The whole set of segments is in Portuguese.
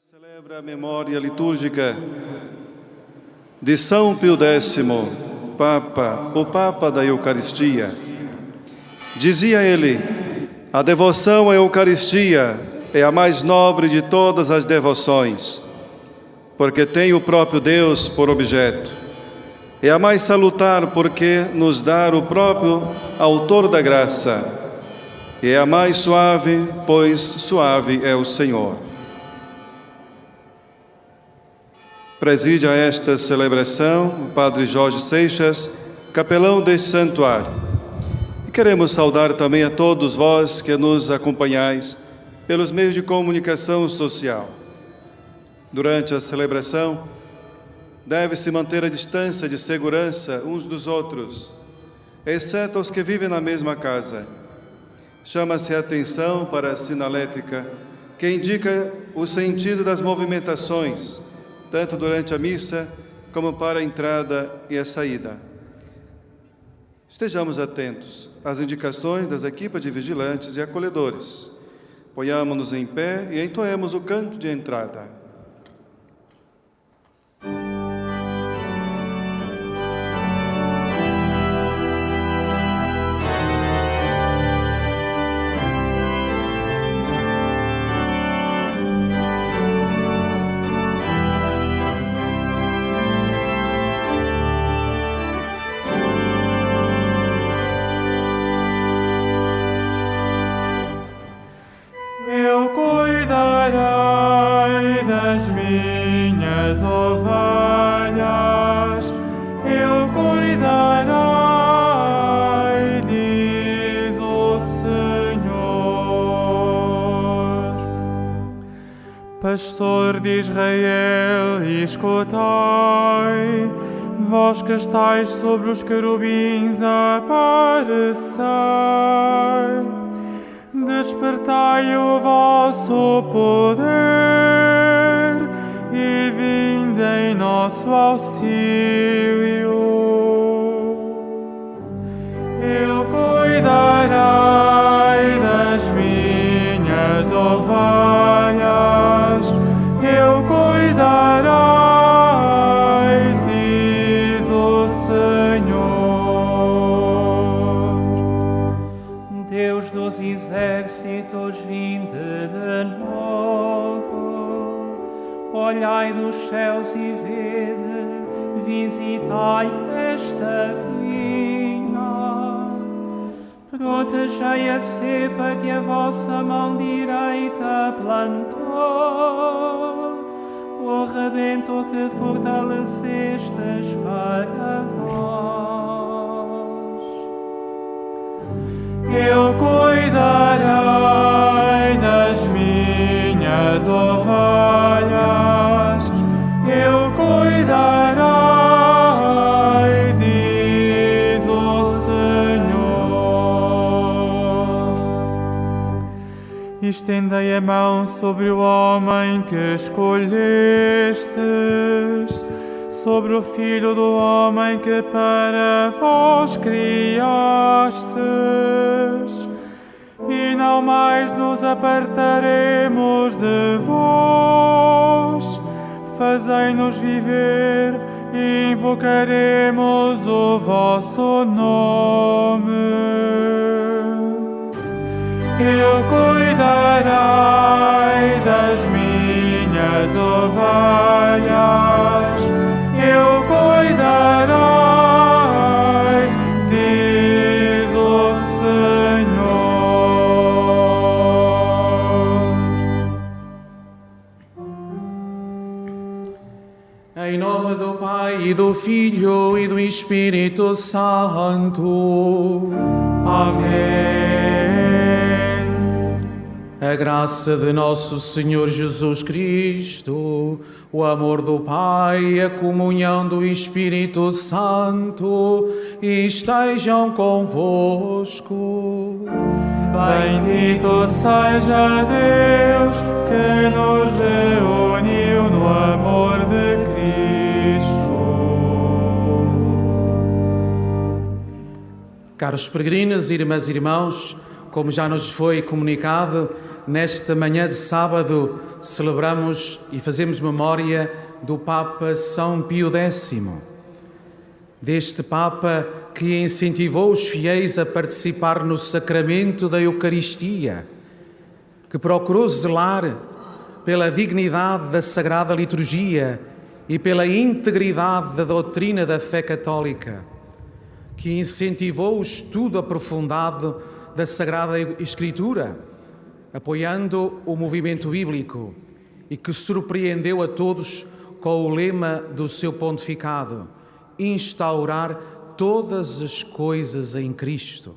Celebra a memória litúrgica de São Pio X, o Papa da Eucaristia. Dizia ele: a devoção à Eucaristia é a mais nobre de todas as devoções, porque tem o próprio Deus por objeto. É a mais salutar porque nos dá o próprio Autor da graça. É a mais suave, pois suave é o Senhor. Preside a esta celebração o Padre Jorge Seixas, capelão deste santuário. E queremos saudar também a todos vós que nos acompanhais pelos meios de comunicação social. Durante a celebração, deve-se manter a distância de segurança uns dos outros, exceto os que vivem na mesma casa. Chama-se a atenção para a sinalética, que indica o sentido das movimentações, tanto durante a missa, como para a entrada e a saída. Estejamos atentos às indicações das equipas de vigilantes e acolhedores. Ponhamo-nos em pé e entoemos o canto de entrada. Pastor de Israel, escutai, vós que estáis sobre os querubins, aparecei. Despertai o vosso poder e vinde em nosso auxílio. Eu cuidarei das minhas ovelhas, eu cuidarei, diz o Senhor. Deus dos exércitos, vinde de novo. Olhai dos céus e vede, visitai esta vinha. Protegei a cepa que a vossa mão direita plantou, o rebento que fortalecestes para vós. Eu cuidarei das minhas ovelhas, eu cuidarei, diz o Senhor. Estendei a mão sobre o homem que escolhestes, sobre o Filho do homem que para vós criastes, e não mais nos apartaremos de vós. Fazei-nos viver e invocaremos o vosso nome. Eu cuidarei das minhas ovelhas, eu cuidarei, diz o Senhor. Em nome do Pai, e do Filho, e do Espírito Santo. Amém. A graça de nosso Senhor Jesus Cristo, o amor do Pai, a comunhão do Espírito Santo estejam convosco. Bendito seja Deus que nos reuniu no amor de Cristo. Caros peregrinos, irmãs e irmãos, como já nos foi comunicado, nesta manhã de sábado, celebramos e fazemos memória do Papa São Pio X, deste Papa que incentivou os fiéis a participar no sacramento da Eucaristia, que procurou zelar pela dignidade da Sagrada Liturgia e pela integridade da doutrina da fé católica, que incentivou o estudo aprofundado da Sagrada Escritura, apoiando o movimento bíblico e que surpreendeu a todos com o lema do seu pontificado: instaurar todas as coisas em Cristo.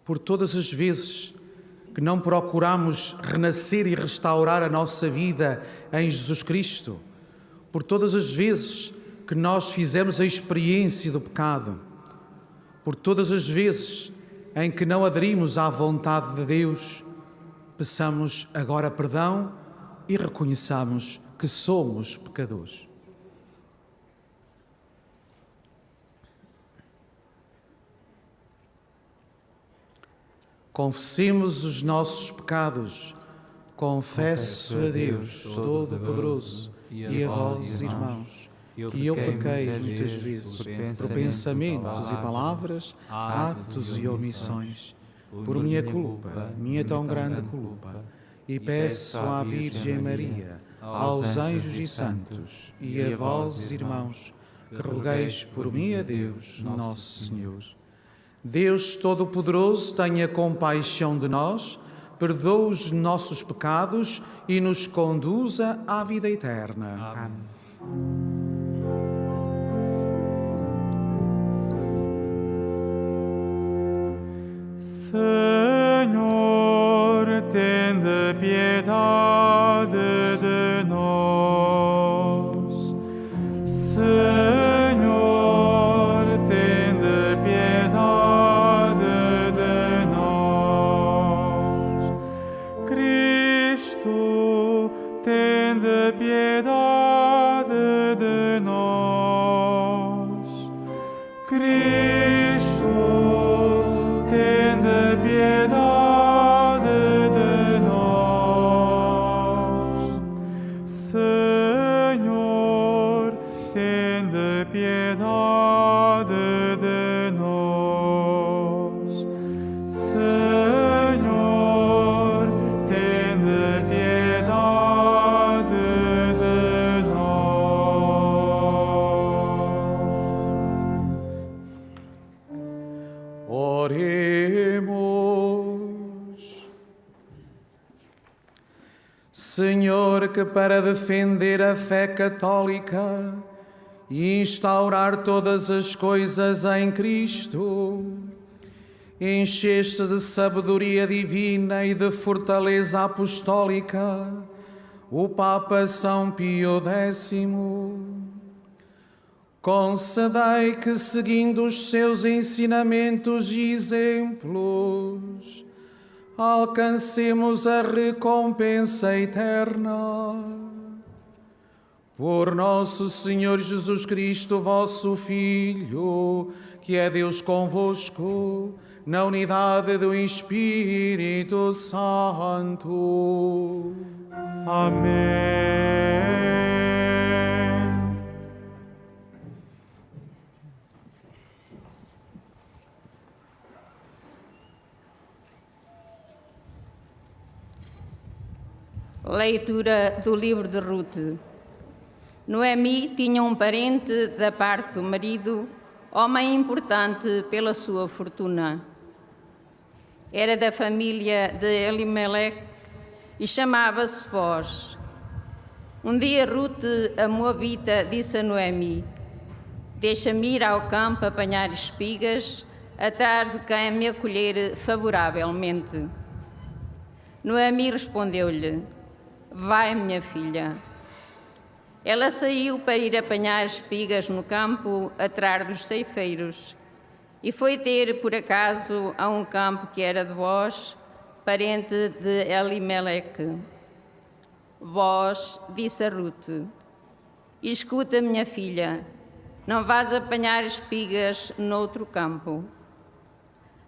Por todas as vezes que não procuramos renascer e restaurar a nossa vida em Jesus Cristo, por todas as vezes que nós fizemos a experiência do pecado, por todas as vezes em que não aderimos à vontade de Deus, peçamos agora perdão e reconheçamos que somos pecadores. Confessemos os nossos pecados. Confesso a Deus Todo-Poderoso e a vós, irmãos, que eu pequei muitas vezes por pensamentos e palavras, atos e omissões, por minha culpa, minha tão grande culpa, e peço à Virgem Maria, aos anjos e santos, e a vós, irmãos, que rogueis por mim a Deus, nosso Senhor. Deus Todo-Poderoso, tenha compaixão de nós, perdoe os nossos pecados e nos conduza à vida eterna. Amém. Senhor, tende piedade de nós. Senhor, tende piedade de nós. Cristo, tende piedade de nós. Cristo, tende piedade de nós. Senhor, tende piedade de nós. Senhor, tende piedade de nós. Oremos. Senhor, que para defender a fé católica e instaurar todas as coisas em Cristo, encheste de sabedoria divina e de fortaleza apostólica o Papa São Pio X. Concedei que, seguindo os seus ensinamentos e exemplos, alcancemos a recompensa eterna. Por nosso Senhor Jesus Cristo, vosso Filho, que é Deus convosco, na unidade do Espírito Santo. Amém. Leitura do livro de Rute. Noemi tinha um parente da parte do marido, homem importante pela sua fortuna. Era da família de Elimeleque e chamava-se Boaz. Um dia Rute, a moabita, disse a Noemi: deixa-me ir ao campo apanhar espigas, atrás de quem me acolher favoravelmente. Noemi respondeu-lhe: vai, minha filha. Ela saiu para ir apanhar espigas no campo, atrás dos ceifeiros, e foi ter, por acaso, a um campo que era de Boaz, parente de Elimeleque. Boaz disse a Rute: escuta, minha filha, não vás apanhar espigas noutro campo.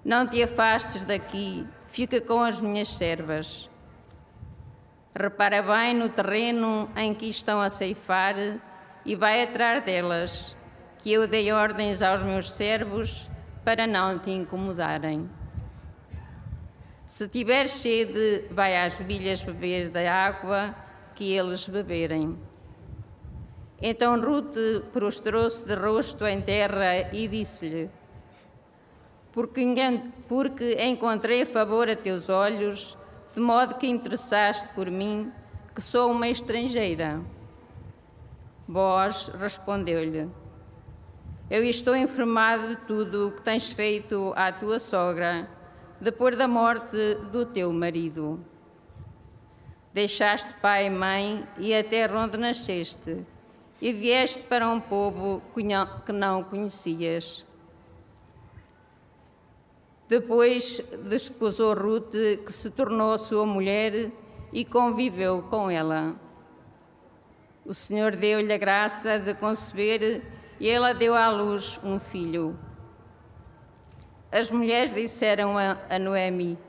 Não te afastes daqui, fica com as minhas servas. Repara bem no terreno em que estão a ceifar e vai atrás delas, que eu dei ordens aos meus servos para não te incomodarem. Se tiver sede, vai às bilhas beber da água que eles beberem. Então Ruth prostrou-se de rosto em terra e disse-lhe: porque encontrei favor a teus olhos, de modo que interessaste por mim, que sou uma estrangeira. Boaz respondeu-lhe: eu estou informado de tudo o que tens feito à tua sogra, depois da morte do teu marido. Deixaste pai e mãe e a terra onde nasceste, e vieste para um povo que não conhecias. Depois desposou Ruth, que se tornou sua mulher, e conviveu com ela. O Senhor deu-lhe a graça de conceber, e ela deu à luz um filho. As mulheres disseram a Noemi: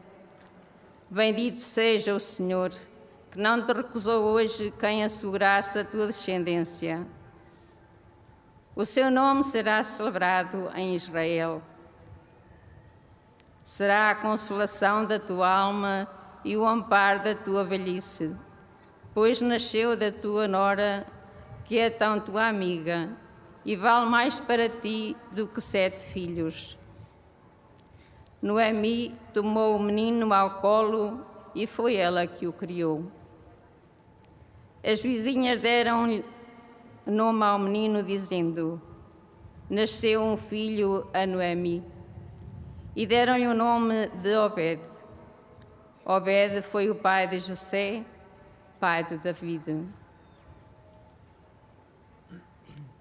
bendito seja o Senhor, que não te recusou hoje quem assegurasse a tua descendência. O seu nome será celebrado em Israel. Será a consolação da tua alma e o amparo da tua velhice, pois nasceu da tua nora, que é tão tua amiga, e vale mais para ti do que 7 filhos. Noemi tomou o menino ao colo e foi ela que o criou. As vizinhas deram nome ao menino, dizendo: nasceu um filho a Noemi. E deram-lhe o nome de Obed. Obed foi o pai de Jessé, pai de David.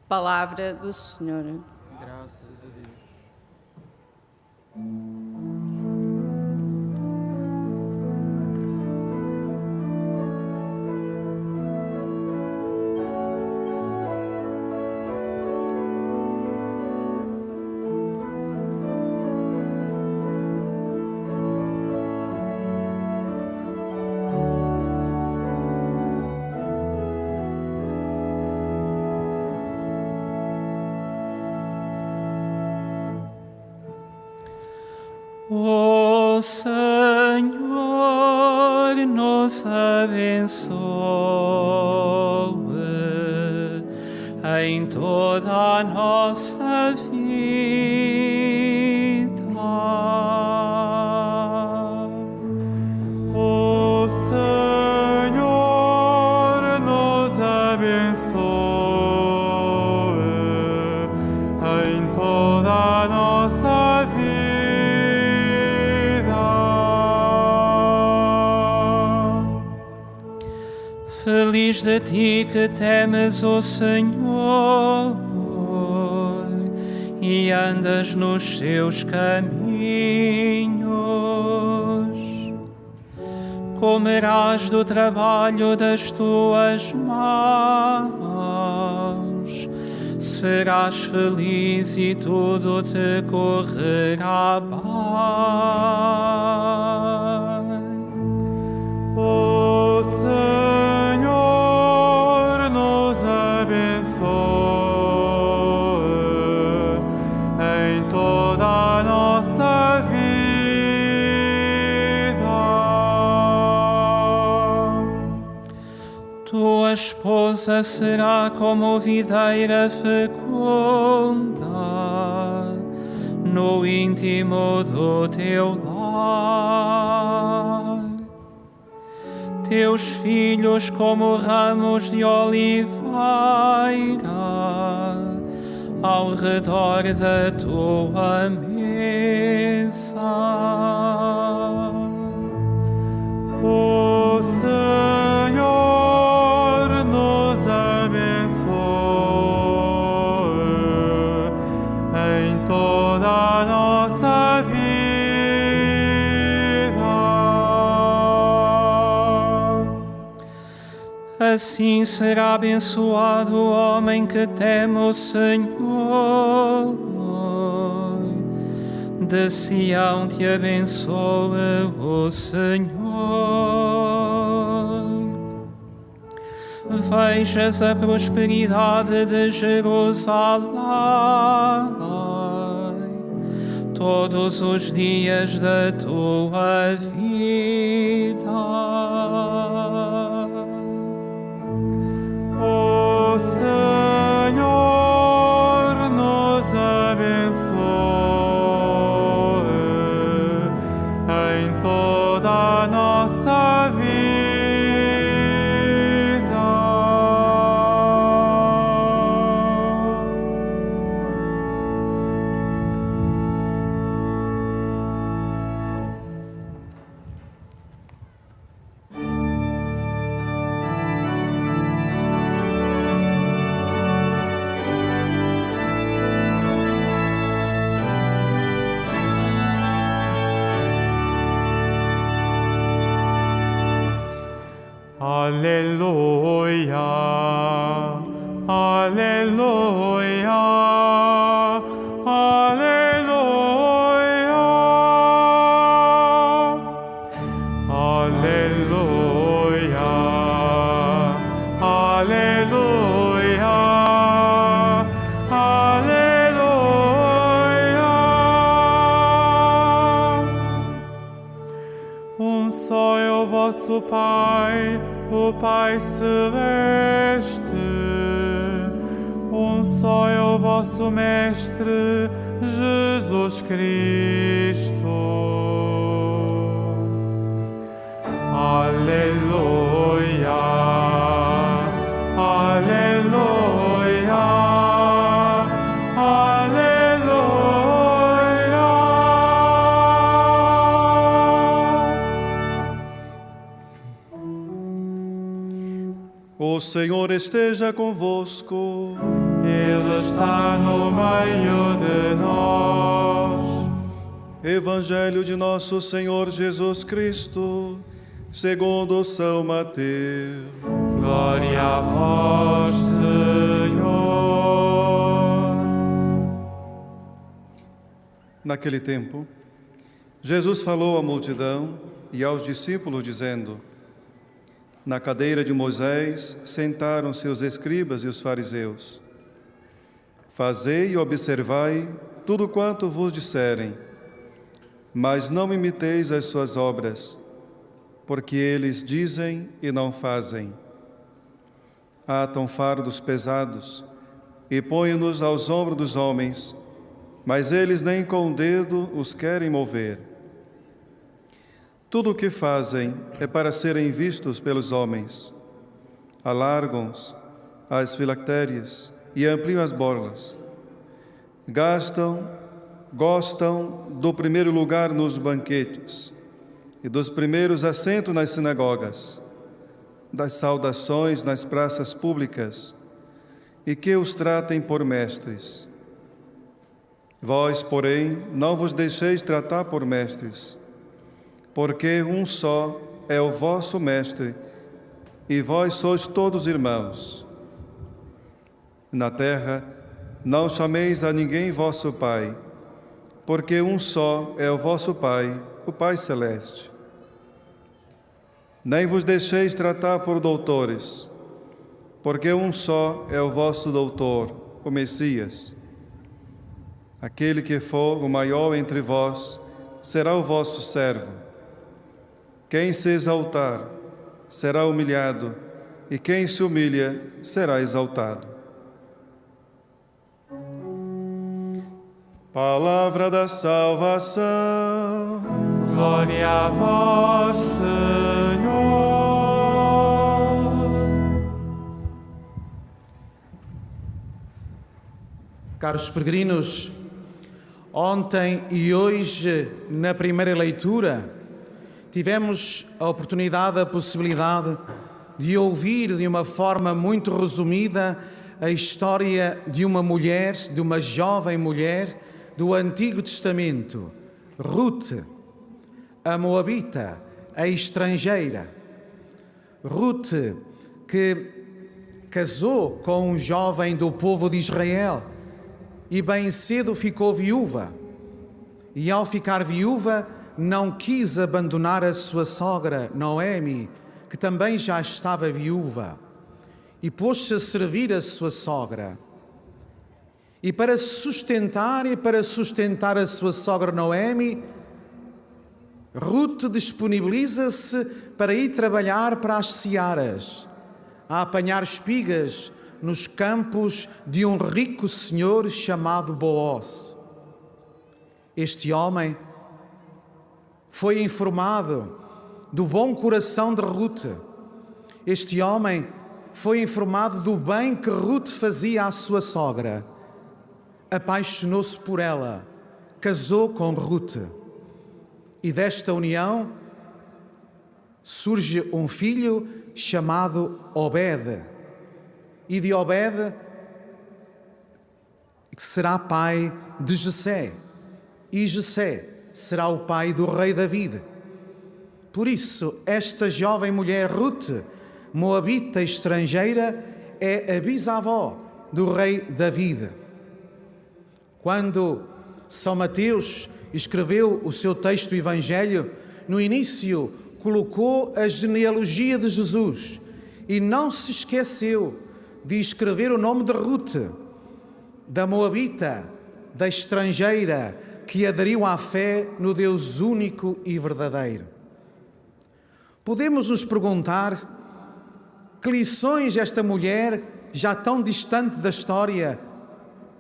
Palavra do Senhor. Graças a Deus. O Senhor nos abençoe em toda a nossa vida. O Senhor nos abençoe em toda a nossa vida. Feliz de ti que temes o Senhor e andas nos seus caminhos. Comerás do trabalho das tuas mãos, serás feliz e tudo te correrá bem. O Senhor nos abençoe em toda a nossa vida. Tua esposa será como videira fecunda no íntimo do teu lar. Teus filhos como ramos de oliveira ao redor da tua mesa. O Senhor nos abençoe em toda a nossa vida. Assim será abençoado o homem que teme o Senhor. de Sião te abençoe o Senhor. Vejas a prosperidade de Jerusalém todos os dias da tua vida. O Senhor nos abençoe em toda a nossa vida. Aleluia, aleluia, aleluia, aleluia, aleluia, aleluia. Um só é o vosso Pai, o Pai Celeste, um só é o vosso Mestre, Jesus Cristo. Aleluia, aleluia, O Senhor esteja convosco. Ele está no meio de nós. Evangelho de nosso Senhor Jesus Cristo, segundo São Mateus. Glória a vós, Senhor. Naquele tempo, Jesus falou à multidão e aos discípulos, dizendo: Na cadeira de Moisés sentaram-se os escribas e os fariseus. Fazei e observai tudo quanto vos disserem, mas não imiteis as suas obras, porque eles dizem e não fazem. Atam fardos pesados e põem-nos aos ombros dos homens, mas eles nem com o dedo os querem mover. Tudo o que fazem é para serem vistos pelos homens. Alargam as filactérias e ampliam as borlas. Gostam do primeiro lugar nos banquetes e dos primeiros assentos nas sinagogas, das saudações nas praças públicas e que os tratem por mestres. Vós, porém, não vos deixeis tratar por mestres, porque um só é o vosso Mestre, e vós sois todos irmãos. Na terra, não chameis a ninguém vosso Pai, porque um só é o vosso Pai, o Pai Celeste. Nem vos deixeis tratar por doutores, porque um só é o vosso doutor, o Messias. Aquele que for o maior entre vós será o vosso servo. Quem se exaltar será humilhado, e quem se humilha será exaltado. Palavra da salvação. Glória a vós, Senhor. Caros peregrinos, ontem e hoje, na primeira leitura, tivemos a oportunidade, a possibilidade de ouvir de uma forma muito resumida a história de uma mulher, de uma jovem mulher do Antigo Testamento, Ruth, a moabita, a estrangeira. Ruth, que casou com um jovem do povo de Israel e bem cedo ficou viúva. e ao ficar viúva não quis abandonar a sua sogra, Noemi, que também já estava viúva, e pôs-se a servir a sua sogra. E para sustentar a sua sogra Noemi, Ruth disponibiliza-se para ir trabalhar para as searas, a apanhar espigas nos campos de um rico senhor chamado Boaz. Este homem foi informado do bom coração de Ruth. Este homem foi informado do bem que Ruth fazia à sua sogra. Apaixonou-se por ela, casou com Ruth. E desta união surge um filho chamado Obed. E de Obed, que será pai de Jessé. E Jessé será o pai do rei David. Por isso, esta jovem mulher Ruth, moabita estrangeira, é a bisavó do rei David. Quando São Mateus escreveu o seu texto do Evangelho, no início colocou a genealogia de Jesus e não se esqueceu de escrever o nome de Ruth, da moabita, da estrangeira, que aderiu à fé no Deus único e verdadeiro. Podemos nos perguntar que lições esta mulher, já tão distante da história,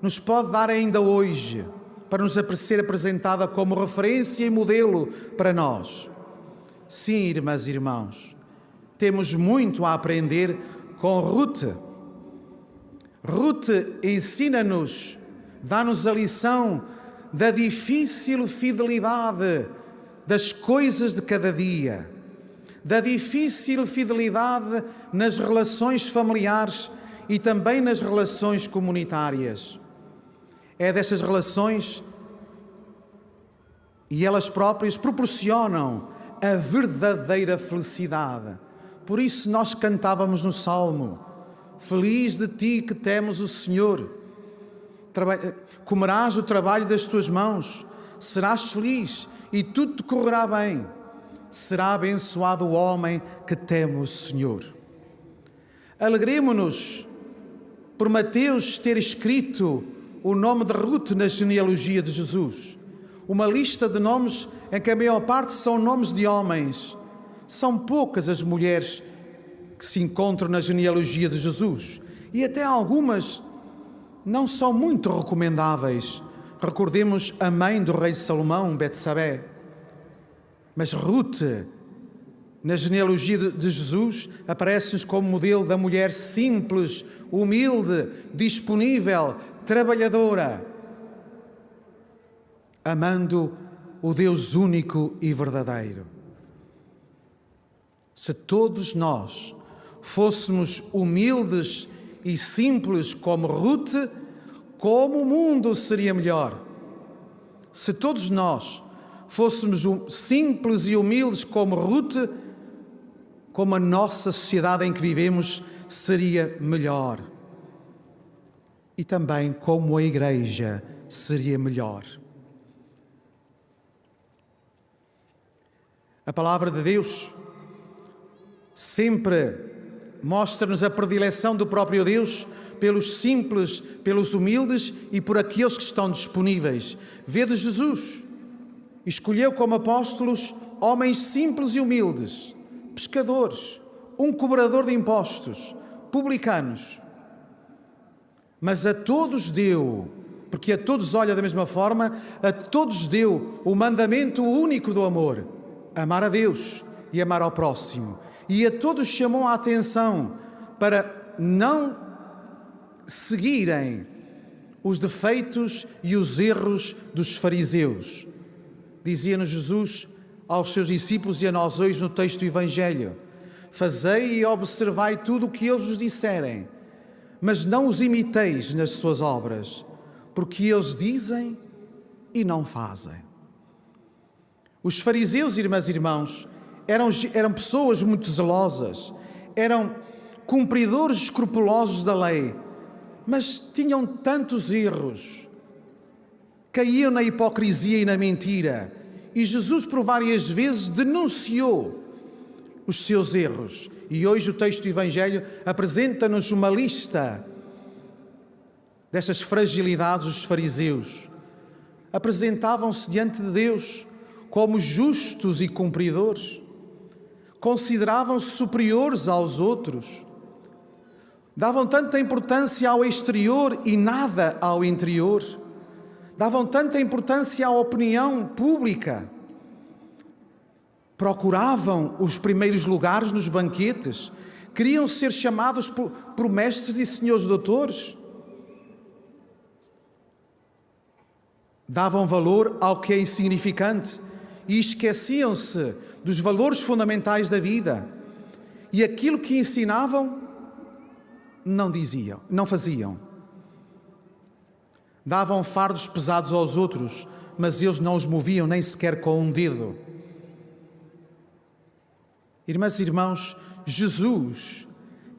nos pode dar ainda hoje, para nos ser apresentada como referência e modelo para nós. Sim, irmãs e irmãos, temos muito a aprender com Ruth. Ruth ensina-nos, dá-nos a lição da difícil fidelidade das coisas de cada dia, da difícil fidelidade nas relações familiares e também nas relações comunitárias. É destas relações e elas próprias proporcionam a verdadeira felicidade. Por isso nós cantávamos no Salmo: feliz de ti que temes o Senhor, comerás o trabalho das tuas mãos, serás feliz e tudo te correrá bem. Será abençoado o homem que teme o Senhor. Alegremo-nos por Mateus ter escrito o nome de Ruth na genealogia de Jesus. Uma lista de nomes em que a maior parte são nomes de homens. São poucas as mulheres que se encontram na genealogia de Jesus. E até algumas não são muito recomendáveis. Recordemos a mãe do rei Salomão, Betsabé. Mas Ruth, na genealogia de Jesus, aparece-nos como modelo da mulher simples, humilde, disponível, trabalhadora, amando o Deus único e verdadeiro. Se todos nós fôssemos humildes e simples como Ruth, como o mundo seria melhor. Se todos nós fôssemos simples e humildes como Ruth, como a nossa sociedade em que vivemos seria melhor. E também como a Igreja seria melhor. A palavra de Deus sempre mostra-nos a predileção do próprio Deus pelos simples, pelos humildes e por aqueles que estão disponíveis. Vede Jesus, escolheu como apóstolos homens simples e humildes, pescadores, um cobrador de impostos, publicanos. Mas a todos deu, porque a todos olha da mesma forma, a todos deu o mandamento único do amor: amar a Deus e amar ao próximo. E a todos chamou a atenção para não seguirem os defeitos e os erros dos fariseus. Dizia-nos Jesus aos seus discípulos e a nós hoje no texto do Evangelho: fazei e observai tudo o que eles vos disserem, mas não os imiteis nas suas obras, porque eles dizem e não fazem. Os fariseus, irmãs e irmãos, eram pessoas muito zelosas, eram cumpridores escrupulosos da lei, mas tinham tantos erros caíam na hipocrisia e na mentira. E Jesus, por várias vezes, denunciou os seus erros. E hoje o texto do Evangelho apresenta-nos uma lista destas fragilidades dos fariseus. Apresentavam-se diante de Deus como justos e cumpridores. Consideravam-se superiores aos outros. Davam tanta importância ao exterior e nada ao interior. Davam tanta importância à opinião pública. Procuravam os primeiros lugares nos banquetes. Queriam ser chamados por mestres e senhores doutores. Davam valor ao que é insignificante e esqueciam-se dos valores fundamentais da vida. E aquilo que ensinavam, não diziam, não faziam. Davam fardos pesados aos outros, mas eles não os moviam nem sequer com um dedo. Irmãs e irmãos, Jesus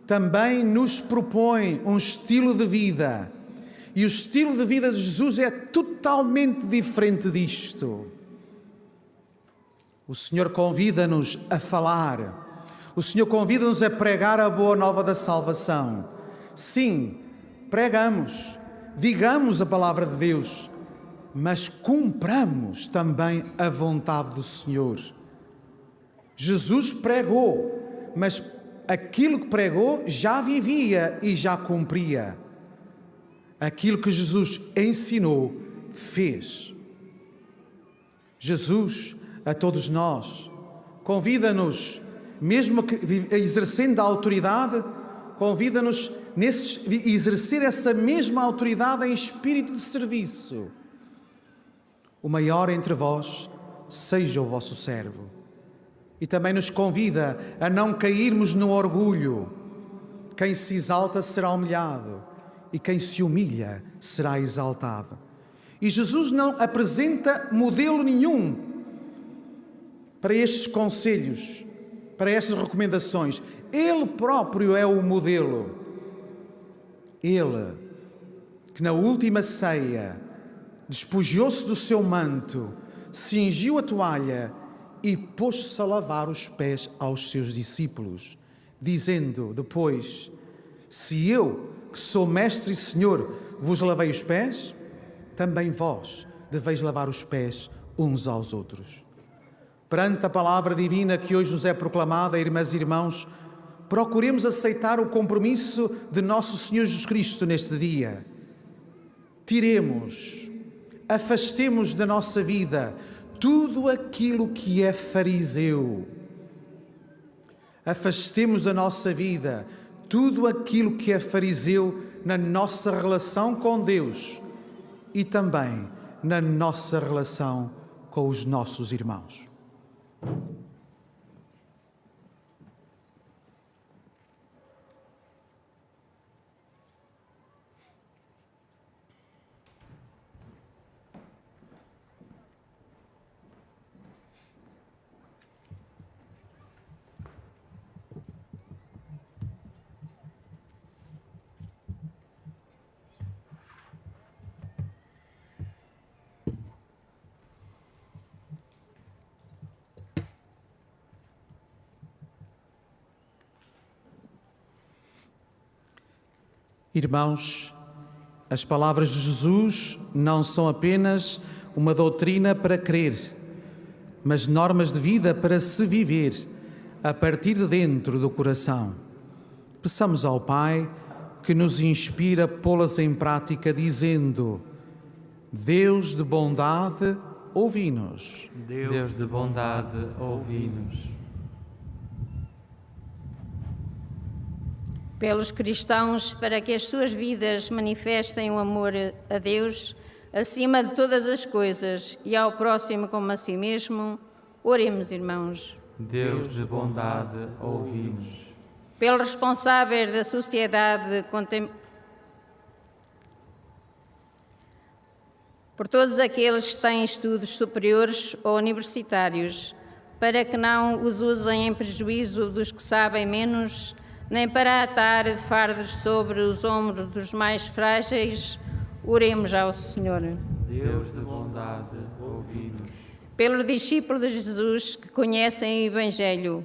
também nos propõe um estilo de vida. E o estilo de vida de Jesus é totalmente diferente disto. O Senhor convida-nos a falar. O Senhor convida-nos a pregar a boa nova da salvação. Sim, pregamos, digamos a palavra de Deus, mas cumpramos também a vontade do Senhor. Jesus pregou, mas aquilo que pregou já vivia e já cumpria. Aquilo que Jesus ensinou, fez. Jesus, a todos nós, convida-nos, mesmo que exercendo a autoridade, convida-nos a exercer essa mesma autoridade em espírito de serviço. O maior entre vós seja o vosso servo. E também nos convida a não cairmos no orgulho. Quem se exalta será humilhado e quem se humilha será exaltado. E Jesus não apresenta modelo nenhum para estes conselhos, para estas recomendações. Ele próprio é o modelo. Ele, que na última ceia despojou-se do seu manto, cingiu a toalha e pôs-se a lavar os pés aos seus discípulos, dizendo depois: se eu, que sou mestre e senhor, vos lavei os pés, também vós deveis lavar os pés uns aos outros. Perante a palavra divina que hoje nos é proclamada, irmãs e irmãos, procuremos aceitar o compromisso de nosso Senhor Jesus Cristo neste dia. Tiremos, afastemos da nossa vida tudo aquilo que é fariseu. Afastemos da nossa vida tudo aquilo que é fariseu na nossa relação com Deus e também na nossa relação com os nossos irmãos. Irmãos, as palavras de Jesus não são apenas uma doutrina para crer, mas normas de vida para se viver a partir de dentro do coração. Peçamos ao Pai que nos inspira a pô-las em prática, dizendo: Deus de bondade, ouvi-nos. Deus de bondade, ouvi-nos. Pelos cristãos, para que as suas vidas manifestem o amor a Deus acima de todas as coisas e ao próximo como a si mesmo, oremos, irmãos. Deus de bondade, ouvi-nos. Pelos responsáveis da sociedade por todos aqueles que têm estudos superiores ou universitários, para que não os usem em prejuízo dos que sabem menos, nem para atar fardos sobre os ombros dos mais frágeis, oremos ao Senhor. Deus de bondade, ouvi-nos. Pelos discípulos de Jesus que conhecem o Evangelho,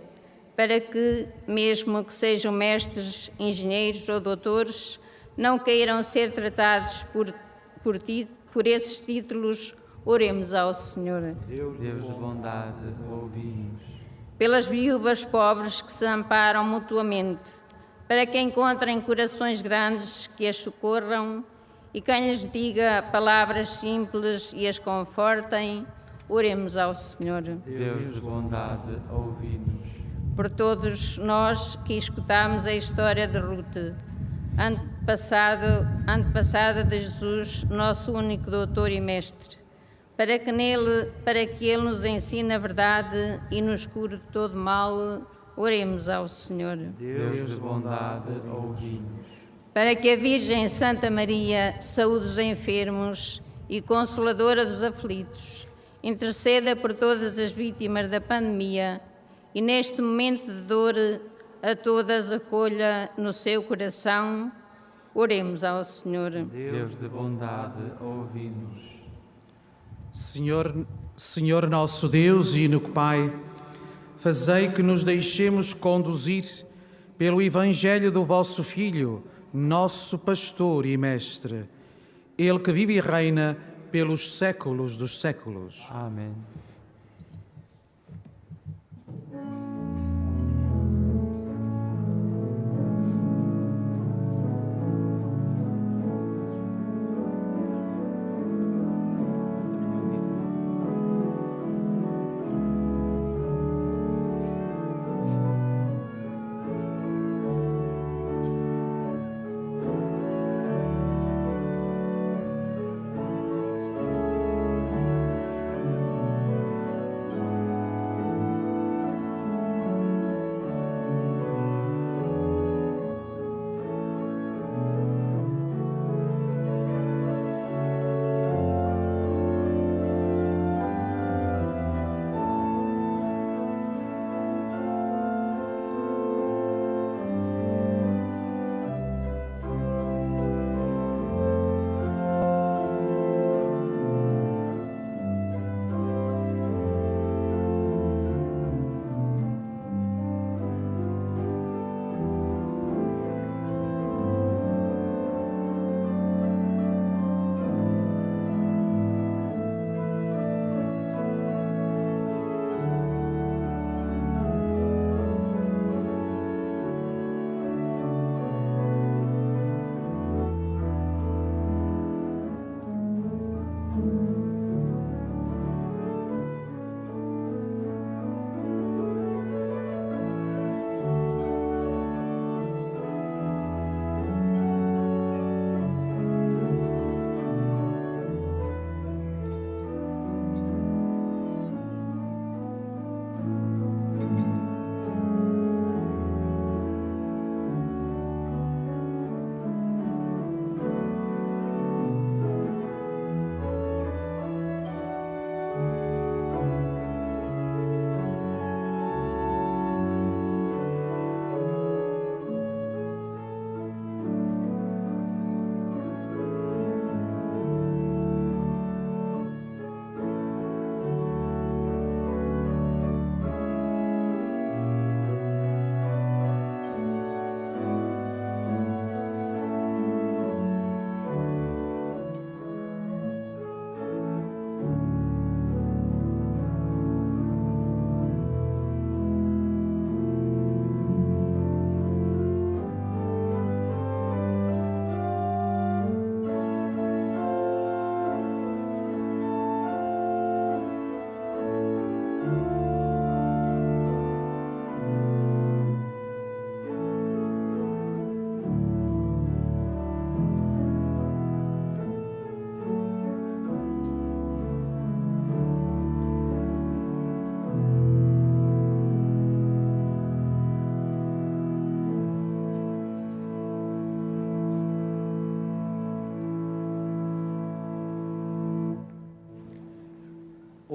para que, mesmo que sejam mestres, engenheiros ou doutores, não queiram ser tratados por esses títulos, oremos ao Senhor. Deus de bondade, ouvi-nos. Pelas viúvas pobres que se amparam mutuamente, para que encontrem corações grandes que as socorram e quem lhes diga palavras simples e as confortem, oremos ao Senhor. Deus de bondade, ouvi-nos. Por todos nós que escutamos a história de Ruth, antepassada de Jesus, nosso único doutor e mestre, para que ele nos ensine a verdade e nos cure de todo mal, oremos ao Senhor. Deus de bondade, ouvi-nos. Para que a Virgem Santa Maria saúde os enfermos e consoladora dos aflitos, interceda por todas as vítimas da pandemia e neste momento de dor a todas acolha no seu coração, oremos ao Senhor. Deus de bondade, ouvi-nos. Senhor nosso Deus e único Pai, fazei que nos deixemos conduzir pelo Evangelho do vosso Filho, nosso pastor e mestre, ele que vive e reina pelos séculos dos séculos. Amém.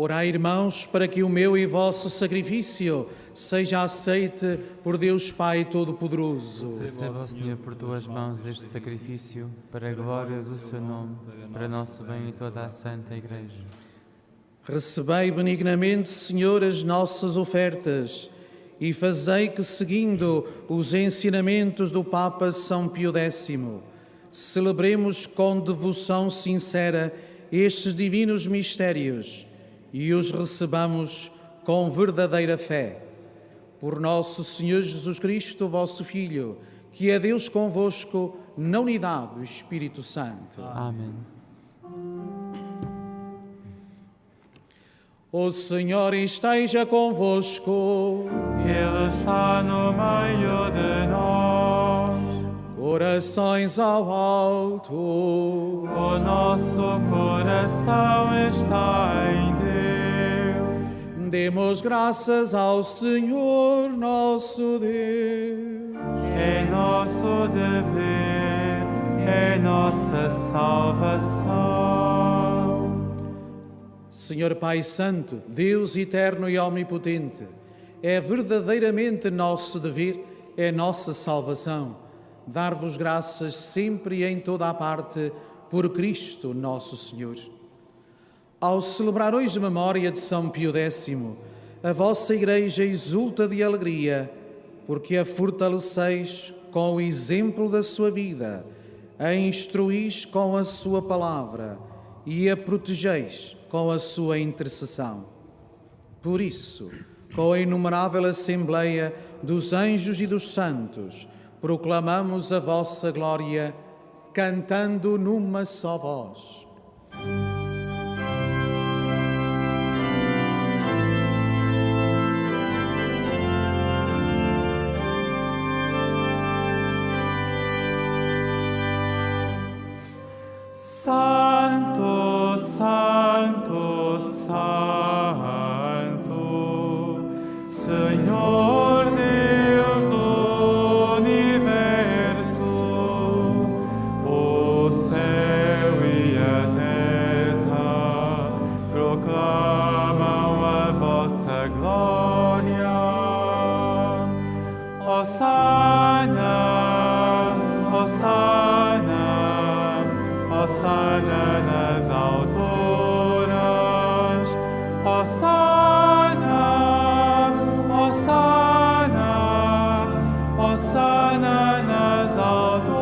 Orai, irmãos, para que o meu e vosso sacrifício seja aceite por Deus Pai Todo-Poderoso. Receba, ó Senhor, por tuas mãos este sacrifício, para a glória do seu nome, para nosso bem e toda a Santa Igreja. Recebei benignamente, Senhor, as nossas ofertas e fazei que, seguindo os ensinamentos do Papa São Pio X, celebremos com devoção sincera estes divinos mistérios e os recebamos com verdadeira fé. Por nosso Senhor Jesus Cristo, vosso Filho, que é Deus convosco, na unidade do Espírito Santo. Amém. O Senhor esteja convosco. Ele está no meio de nós. Orações ao alto. O nosso coração está em Deus. Demos graças ao Senhor nosso Deus. É nosso dever, é nossa salvação. Senhor Pai Santo, Deus eterno e omnipotente, é verdadeiramente nosso dever, é nossa salvação dar-vos graças sempre e em toda a parte por Cristo nosso Senhor. Ao celebrar hoje a memória de São Pio X, a vossa Igreja exulta de alegria, porque a fortaleceis com o exemplo da sua vida, a instruís com a sua palavra e a protegeis com a sua intercessão. Por isso, com a inumerável Assembleia dos anjos e dos santos, proclamamos a vossa glória, cantando numa só voz. Santo, Santo, Santo, Senhor Deus do universo, o céu e a terra proclamam a vossa glória. Hosana, Hosana, Hosana nas alturas, Hosana, Hosana, Hosana nas alturas.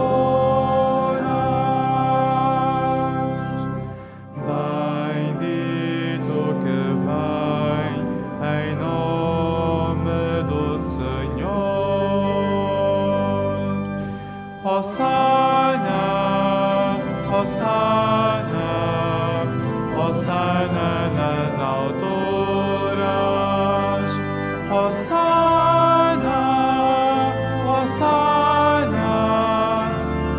Bendito que vem em nome do Senhor. Hosana, Hosana, Hosana nas alturas, Hosana, Hosana,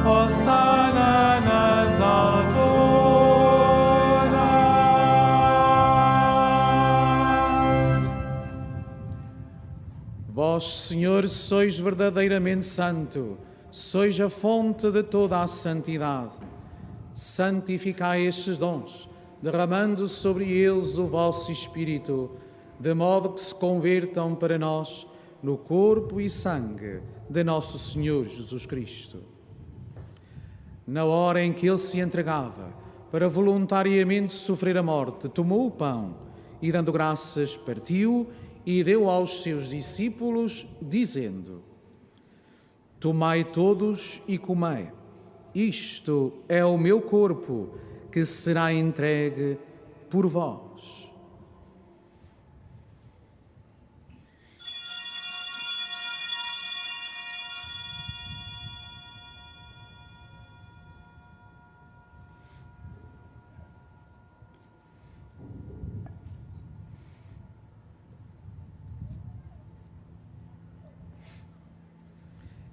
Hosana nas alturas. Vós, Senhor, sois verdadeiramente santo, sois a fonte de toda a santidade. Santificai estes dons, derramando sobre eles o vosso Espírito, de modo que se convertam para nós no corpo e sangue de nosso Senhor Jesus Cristo. Na hora em que ele se entregava para voluntariamente sofrer a morte, tomou o pão e, dando graças, partiu e deu aos seus discípulos, dizendo: Tomai todos e comei. Isto é o meu corpo, que será entregue por vós.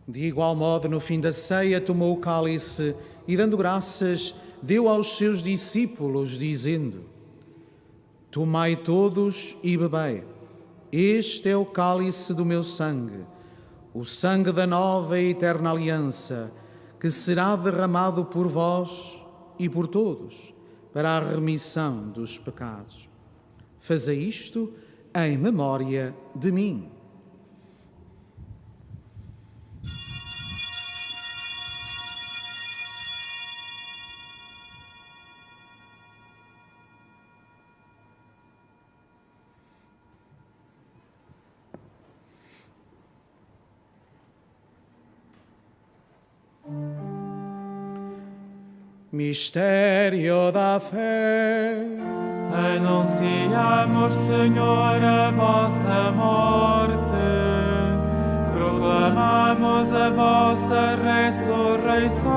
De igual modo, no fim da ceia, tomou o cálice e, dando graças, deu aos seus discípulos, dizendo: Tomai todos e bebei. Este é o cálice do meu sangue, o sangue da nova e eterna aliança, que será derramado por vós e por todos, para a remissão dos pecados. Fazei isto em memória de mim. Mistério da fé. Anunciamos, Senhor, a vossa morte, proclamamos a vossa ressurreição.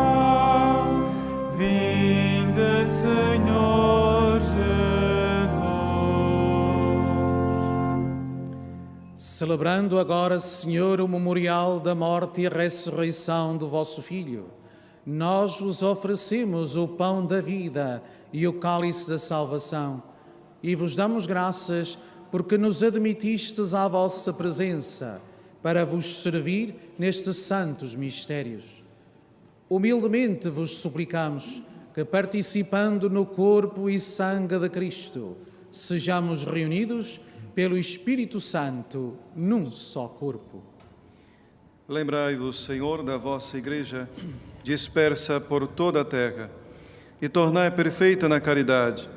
Vinde, Senhor Jesus. Celebrando agora, Senhor, o memorial da morte e ressurreição do vosso Filho, nós vos oferecemos o pão da vida e o cálice da salvação, e vos damos graças porque nos admitistes à vossa presença para vos servir nestes santos mistérios. Humildemente vos suplicamos que, participando no corpo e sangue de Cristo, sejamos reunidos pelo Espírito Santo num só corpo. Lembrai-vos, Senhor, da vossa Igreja, dispersa por toda a terra, e tornai perfeita na caridade,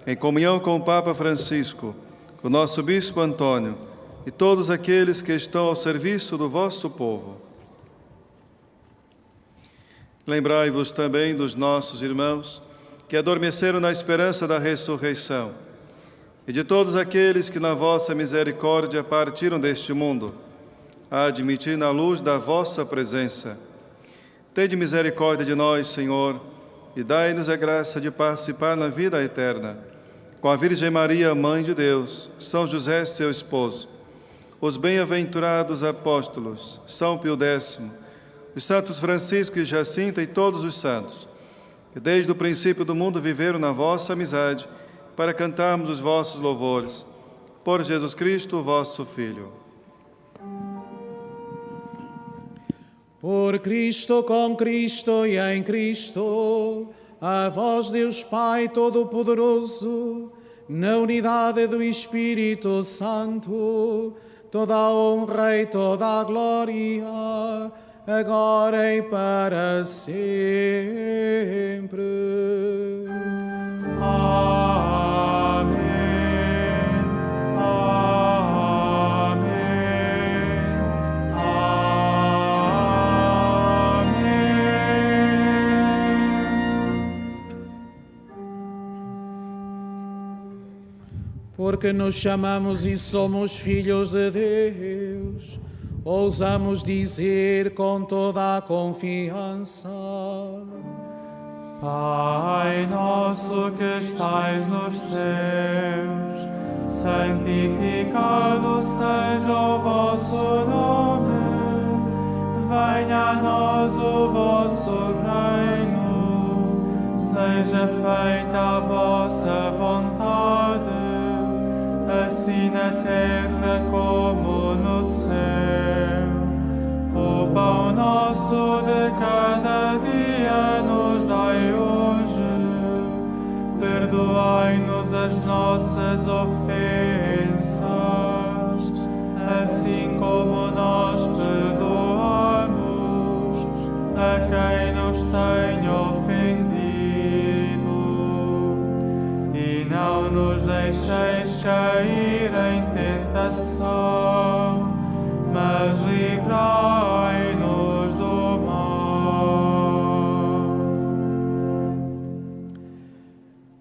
em comunhão com o Papa Francisco, o nosso Bispo Antônio e todos aqueles que estão ao serviço do vosso povo. Lembrai-vos também dos nossos irmãos que adormeceram na esperança da ressurreição, e de todos aqueles que na vossa misericórdia partiram deste mundo, a admitir na luz da vossa presença. Tende misericórdia de nós, Senhor, e dai-nos a graça de participar na vida eterna, com a Virgem Maria, Mãe de Deus, São José, seu esposo, os bem-aventurados apóstolos, São Pio X, os santos Francisco e Jacinta e todos os santos, que desde o princípio do mundo viveram na vossa amizade, para cantarmos os vossos louvores. Por Jesus Cristo, vosso Filho. Por Cristo, com Cristo e em Cristo, a vós, Deus Pai Todo-Poderoso, na unidade do Espírito Santo, toda a honra e toda a glória, agora e para sempre. Amém. Porque nos chamamos e somos filhos de Deus, ousamos dizer com toda a confiança: Pai nosso que estais nos céus, santificado seja o vosso nome. Venha a nós o vosso reino, seja feita a vossa vontade, assim na terra como no céu. O pão nosso de cada dia nos dai hoje. Perdoai-nos as nossas ofensas, assim como nós perdoamos a quem nos tem ofendido. E não nos deixeis cair em tentação, mas livrai-nos do mal.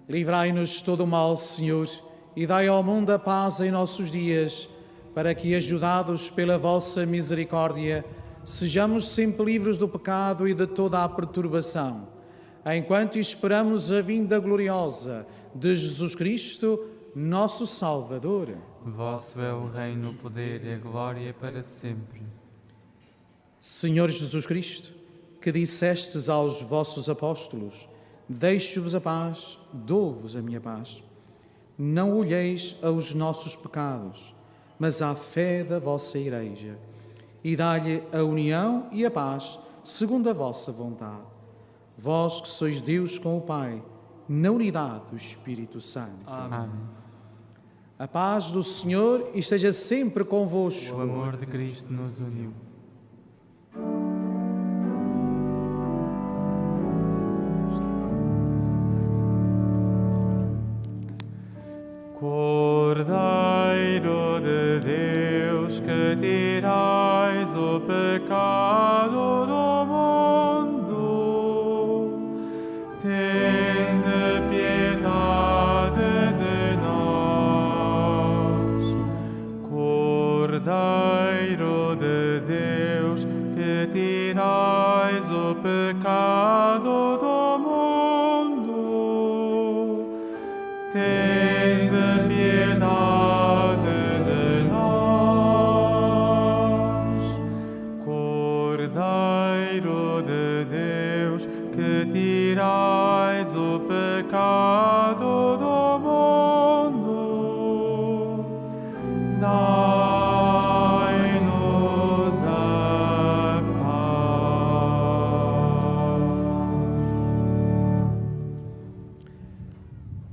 Livrai-nos de todo o mal, Senhor, e dai ao mundo a paz em nossos dias, para que, ajudados pela vossa misericórdia, sejamos sempre livres do pecado e de toda a perturbação, enquanto esperamos a vinda gloriosa de Jesus Cristo, nosso Salvador. Vosso é o reino, o poder e a glória para sempre. Senhor Jesus Cristo, que dissestes aos vossos apóstolos: deixo-vos a paz, dou-vos a minha paz. Não olheis aos nossos pecados, mas à fé da vossa Igreja, e dá-lhe a união e a paz, segundo a vossa vontade. Vós que sois Deus com o Pai, na unidade do Espírito Santo. Amém. A paz do Senhor esteja sempre convosco. O amor de Cristo nos uniu. Cordeiro de Deus, que tirais o pecado do mundo, tende piedade de nós. Cordeiro de Deus, que tirais o pecado do mundo, tende piedade de nós. Cordeiro de Deus, que tirais o pecado do mundo, dai-nos a paz.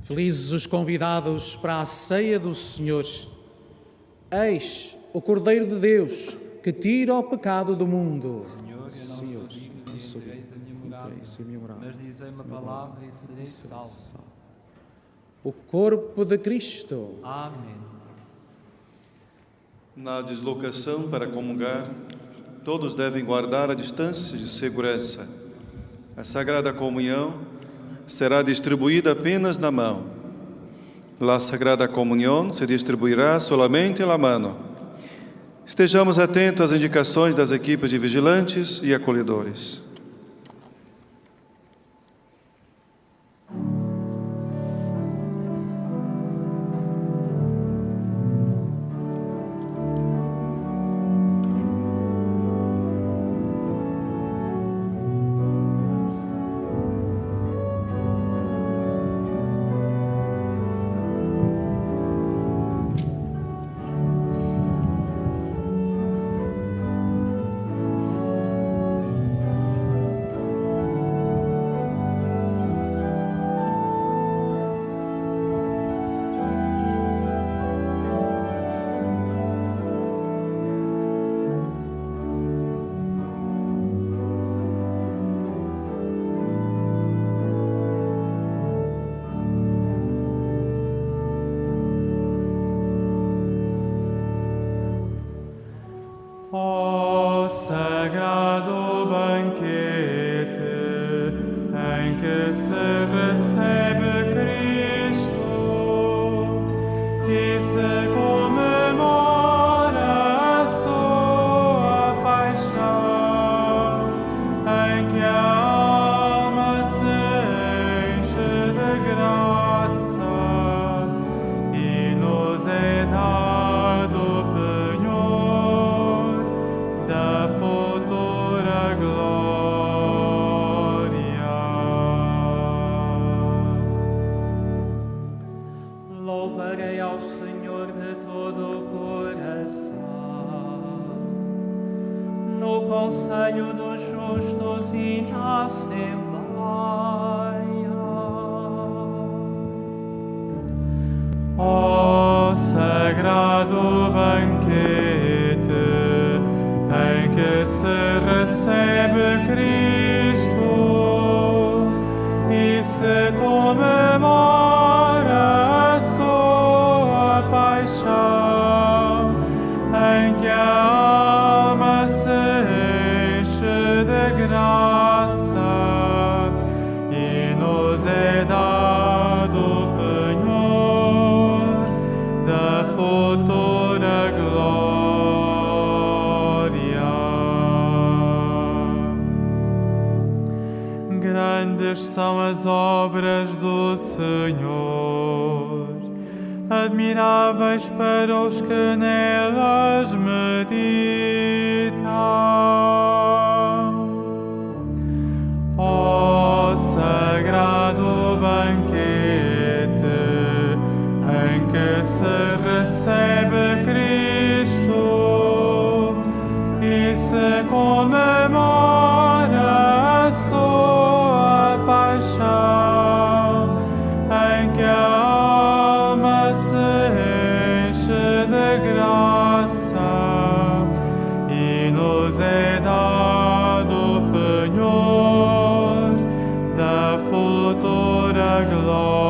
Felizes os convidados para a ceia do Senhor. Eis o Cordeiro de Deus, que tira o pecado do mundo. Senhor, não sou digno de entreis a minha morada, mas dizei uma palavra e serei salvo. O corpo de Cristo. Amém. Na deslocação para comungar, todos devem guardar a distância de segurança. A Sagrada Comunhão será distribuída apenas na mão. La Sagrada Comunión se distribuirá solamente en la mano. Estejamos atentos às indicações das equipes de vigilantes e acolhedores. Ó sagrado banquete em que se recebe Cristo e se comemora a sua paixão, em que a alma se enche de graça e nos é dado penhor da futura glória. Louvarei ao Senhor de todo o coração, no conselho dos justos e na Assembleia. Ó sagrado banquete em que se recebe Cristo e se comemora a sua paixão, em que a alma se enche de graça e nos é dado penhor da futura glória. Grandes são as obras do Senhor, admiráveis para os que nelas meditam. Ó sagrado banquete em que se recebe Cristo e se comemora a sua paixão, em que a alma se graça e nos é dado o penhor da futura glória.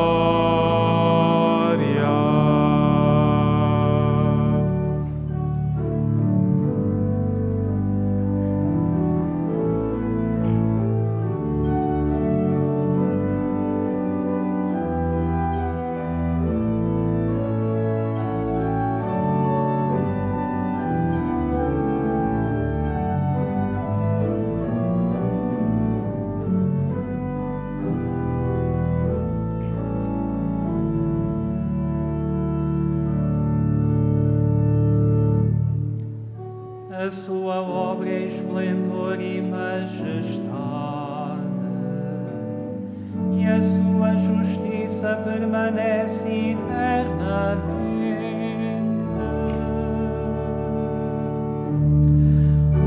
A sua obra é esplendor e majestade, e a sua justiça permanece eternamente.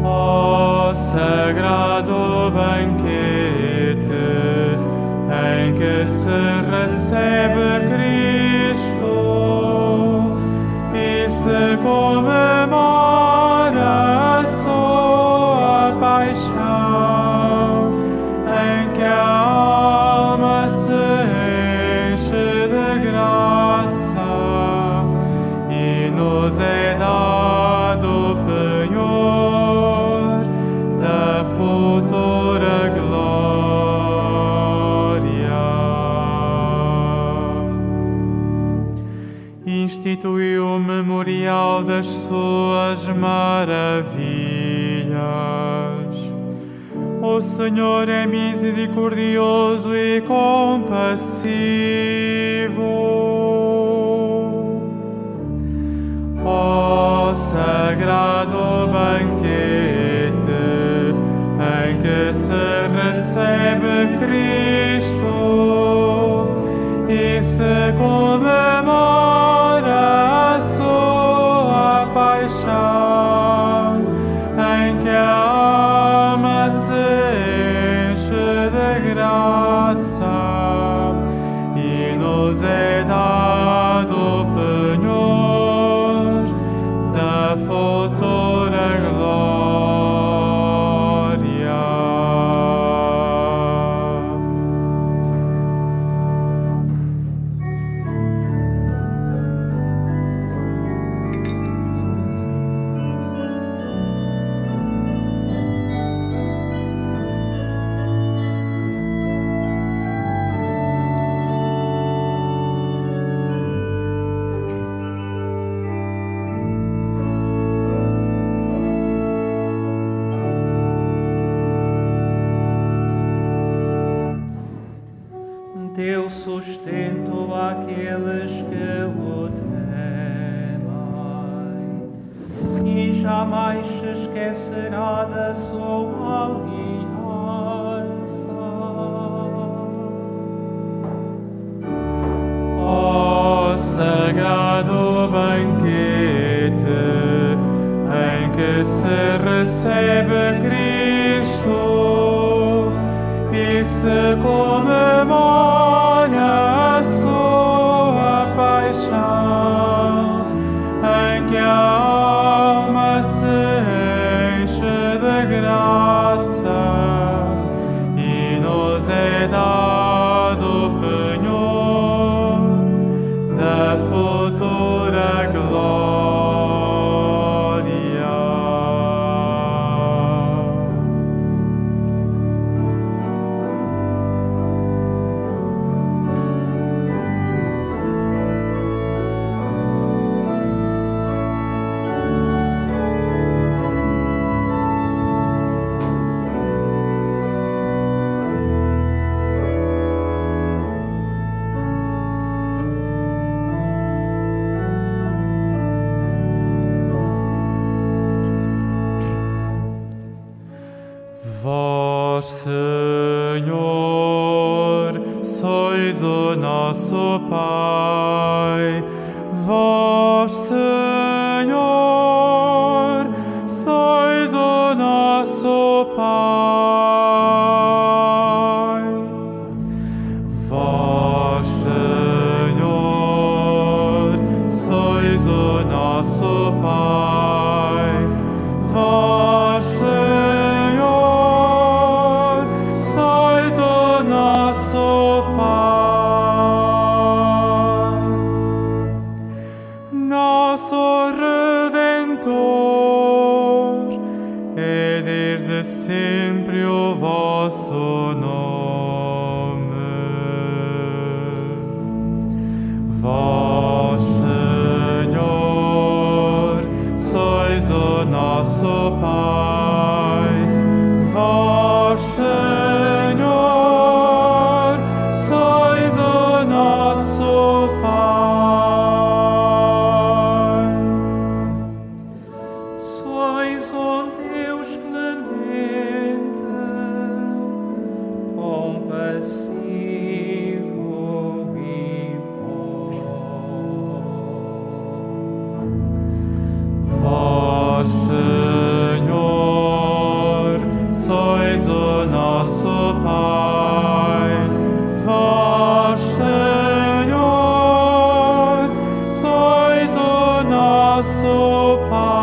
Ó sagrado banquete em que se recebe Cristo e se comemora a sua paixão, em que a alma se enche de graça e nos é dado o penhor da futura glória. Instituiu o memorial das suas maravilhas. O Senhor é misericordioso e compassivo. Ó sagrado banquete em que se recebe Cristo e se comemora a sua paixão, em que a alma se enche de graça e nos é dado o penhor da futura glória. Deu sustento àqueles que o temem e jamais se esquecerá da sua aliança. Ó sagrado banquete em que se recebe Cristo e se comemora a sua paixão, em que a alma se enche de graça e nos é dado o penhor da futura glória. Vós, Senhor, sois o nosso Pai. Vós, Senhor, sois o nosso Pai. Vós, Senhor, sois o nosso Pai. Vós, Senhor, sois o nosso Pai, nosso Redentor, é desde sempre o vosso nome. Vós, Senhor, sois o nosso Pai. Vós, Senhor, sois o nosso Pai. Sois um Deus clemente, compassivo e bom. Vós, Senhor, sois o nosso Pai. Vós, Senhor, sois o nosso Pai.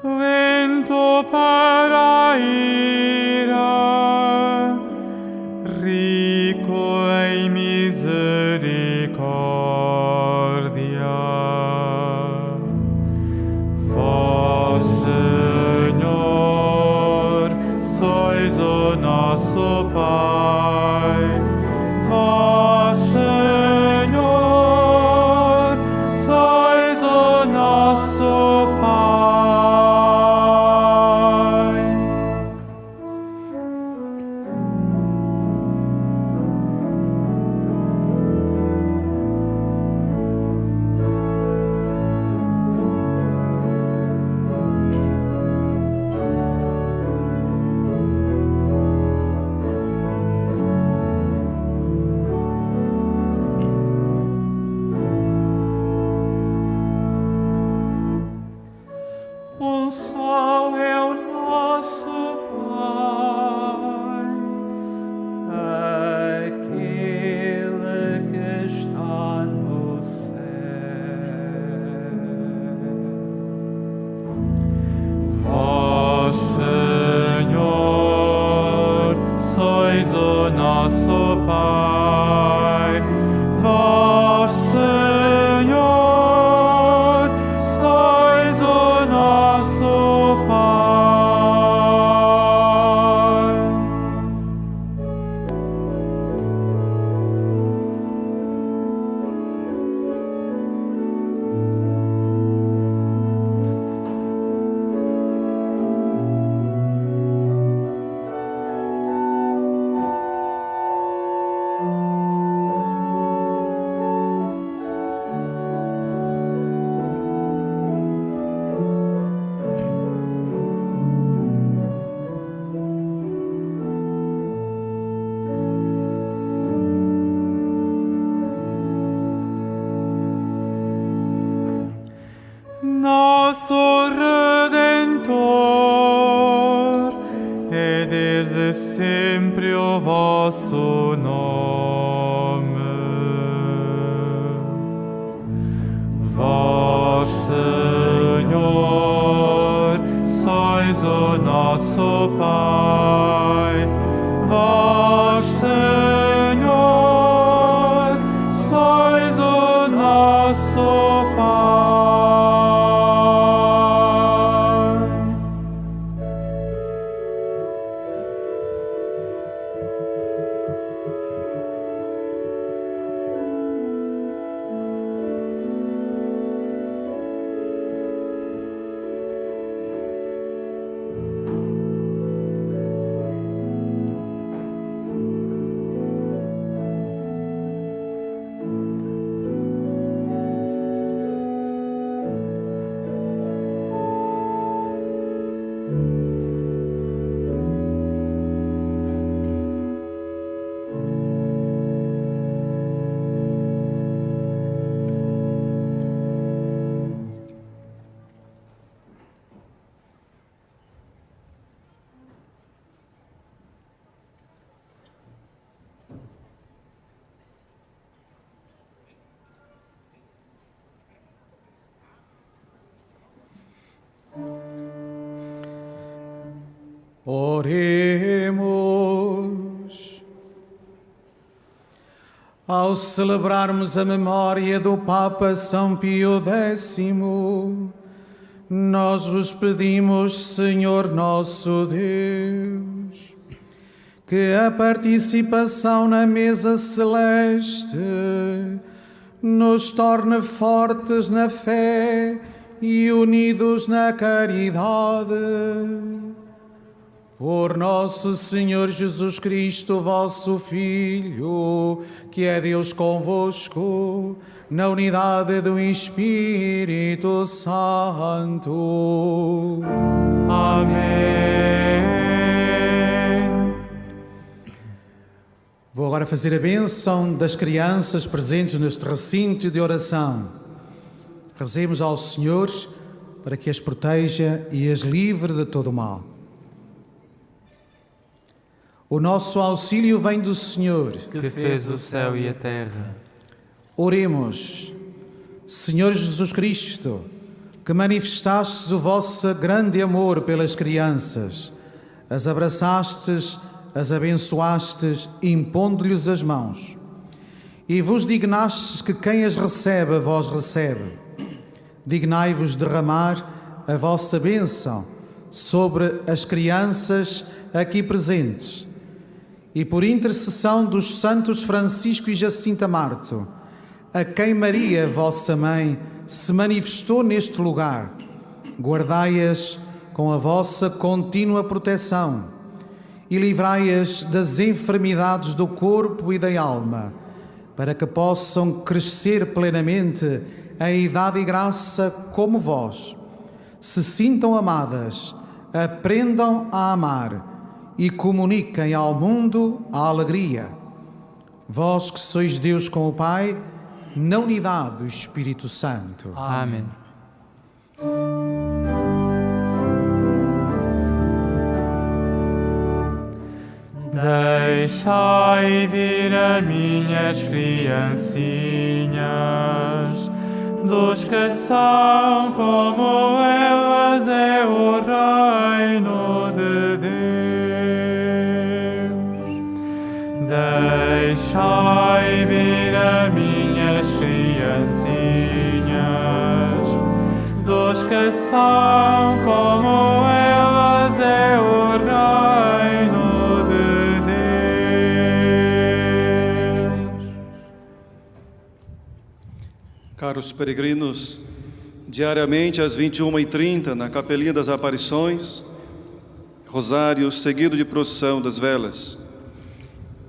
Lento para a ira, rico em misericórdia. Vós, Senhor, sois o nosso Pai. Vós, Senhor, sois o nosso Pai. Um só é o nosso Pai, aquele que está no céu. Vós, Senhor, sois o nosso Pai. Vós, Senhor, sois o nosso Pai. Nosso Redentor, é desde sempre o vosso nome. Vós, Senhor, sois o nosso Pai. Vós, Senhor, sois o nosso Pai. Oremos. Ao celebrarmos a memória do Papa São Pio X, nós vos pedimos, Senhor nosso Deus, que a participação na mesa celeste nos torne fortes na fé e unidos na caridade. Por nosso Senhor Jesus Cristo, vosso Filho, que é Deus convosco, na unidade do Espírito Santo. Amém. Vou agora fazer a bênção das crianças presentes neste recinto de oração. Rezemos ao Senhor para que as proteja e as livre de todo o mal. O nosso auxílio vem do Senhor, que fez o céu e a terra. Oremos. Senhor Jesus Cristo, que manifestastes o vosso grande amor pelas crianças, as abraçastes, as abençoastes, impondo-lhes as mãos, e vos dignastes que quem as recebe, a vós recebe. Dignai-vos derramar a vossa bênção sobre as crianças aqui presentes, e por intercessão dos santos Francisco e Jacinta Marto, a quem Maria, vossa mãe, se manifestou neste lugar, guardai-as com a vossa contínua proteção e livrai-as das enfermidades do corpo e da alma, para que possam crescer plenamente em idade e graça como vós, se sintam amadas, aprendam a amar e comuniquem ao mundo a alegria. Vós que sois Deus com o Pai, na unidade do Espírito Santo. Amém. Deixai vir a minhas criancinhas, dos que são como elas é o reino de Deus. Deixai vir a minhas criancinhas, dos que são como elas é o reino de Deus. Caros peregrinos, diariamente às 21h30, na Capelinha das Aparições, rosário seguido de procissão das velas.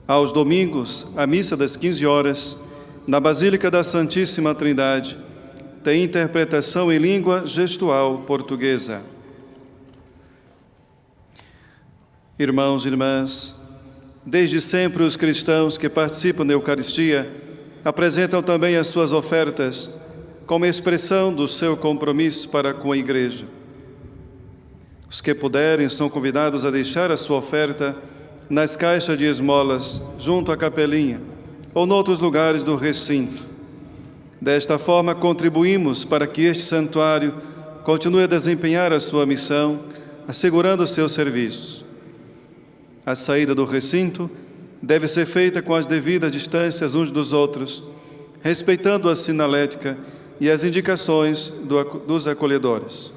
Aos domingos, a missa das 15 horas, na Basílica da Santíssima Trindade, tem interpretação em língua gestual portuguesa. Irmãos e irmãs, desde sempre os cristãos que participam da Eucaristia apresentam também as suas ofertas como expressão do seu compromisso para com a Igreja. Os que puderem são convidados a deixar a sua oferta nas caixas de esmolas, junto à capelinha, ou noutros lugares do recinto. Desta forma, contribuímos para que este santuário continue a desempenhar a sua missão, assegurando os seus serviços. A saída do recinto deve ser feita com as devidas distâncias uns dos outros, respeitando a sinalética e as indicações dos acolhedores.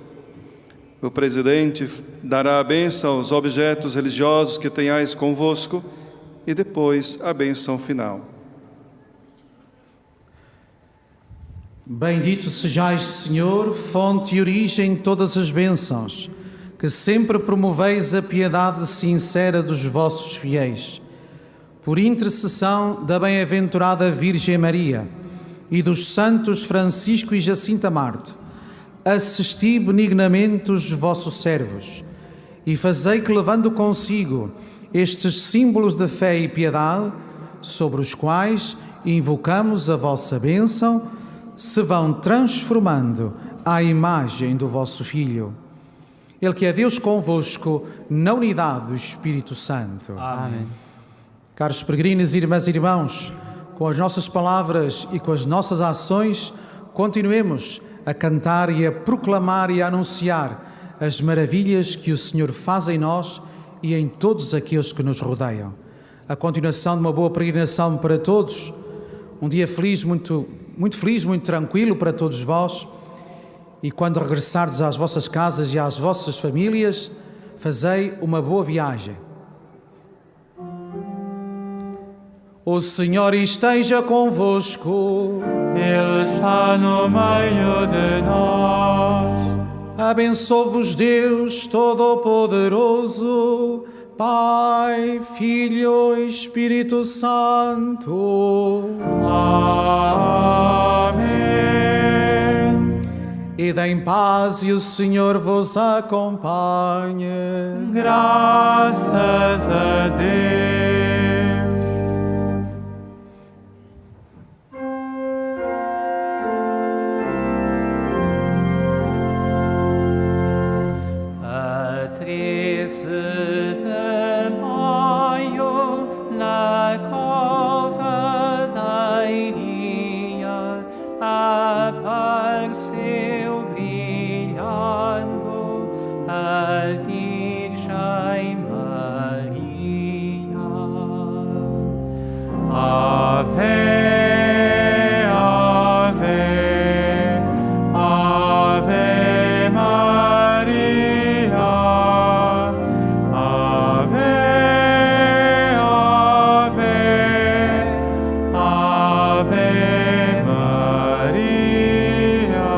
O presidente dará a bênção aos objetos religiosos que tenhais convosco e depois a bênção final. Bendito sejais, Senhor, fonte e origem de todas as bênçãos, que sempre promoveis a piedade sincera dos vossos fiéis. Por intercessão da bem-aventurada Virgem Maria e dos santos Francisco e Jacinta Marto, assisti benignamente os vossos servos e fazei que, levando consigo estes símbolos de fé e piedade, sobre os quais invocamos a vossa bênção, se vão transformando à imagem do vosso Filho. Ele que é Deus convosco, na unidade do Espírito Santo. Amém. Caros peregrinos, irmãs e irmãos, com as nossas palavras e com as nossas ações, continuemos a cantar e a proclamar e a anunciar as maravilhas que o Senhor faz em nós e em todos aqueles que nos rodeiam. A continuação de uma boa peregrinação para todos, um dia feliz, muito feliz, muito tranquilo para todos vós, e quando regressardes às vossas casas e às vossas famílias, fazei uma boa viagem. O Senhor esteja convosco. Ele está no meio de nós. Abençoe-vos Deus Todo-Poderoso, Pai, Filho e Espírito Santo. Amém. Ide em paz e o Senhor vos acompanhe. Graças a Deus. A 13 de maio, na cova da Iria, apareceu brilhando a Virgem Maria. Ave, ave, ave Maria. Ave, ave, ave Maria.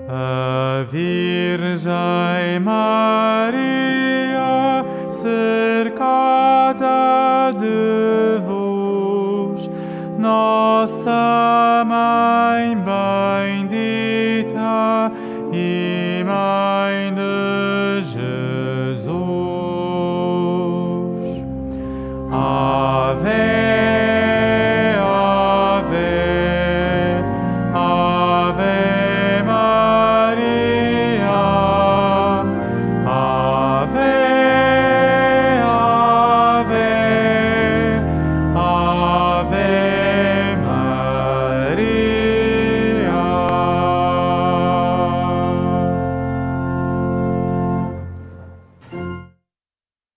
A Virgem Maria, cercada de luz, nossa Mãe bendita e Maria.